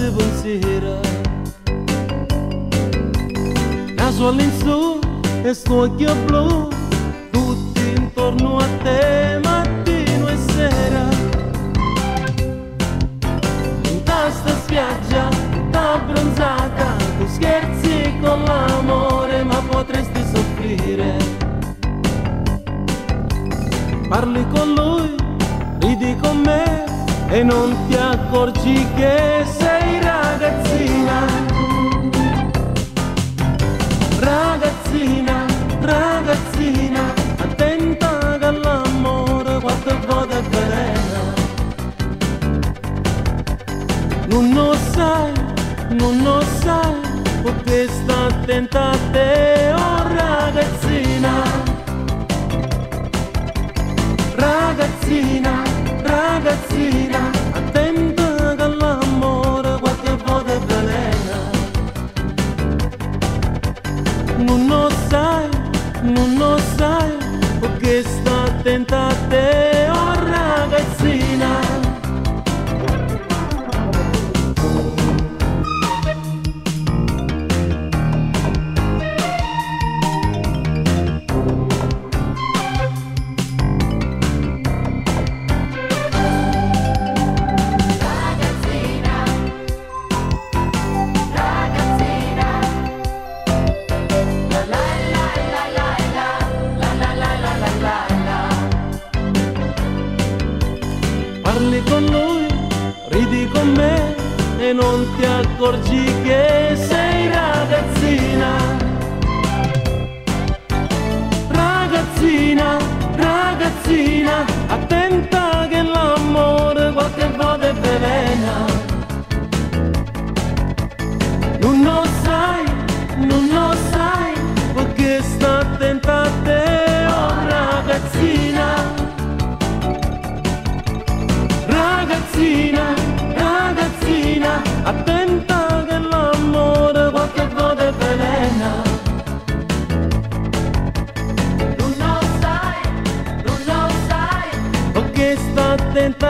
di pensiero. Naso all'insù e sto occhio blu, tutti intorno a te mattino e sera. In questa spiaggia tutta abbronzata, tu scherzi con l'amore ma potresti soffrire. Parli con lui, ridi con me e non ti accorgi che sei ragazzina. Ragazzina, ragazzina, attenta che l'amore qualche volta è veleno. Non lo sai, perché sta attenta a te, oh ragazzina. Ragazzina, ragazzina, attenta che l'amore qualche volta è veleno. Non lo sai, perché sta attenta a te, oh ragazzina. Parli con lui, ridi con me e non ti accorgi che sei ragazzina. Ragazzina, ragazzina, attenta che l'amore qualche volta è veleno. Non lo sai, perché sta attenta a te, oh ragazzina. Ragazzina, ragazzina, attenta che l'amore qualche volta è veleno. Non lo sai, perché sta attenta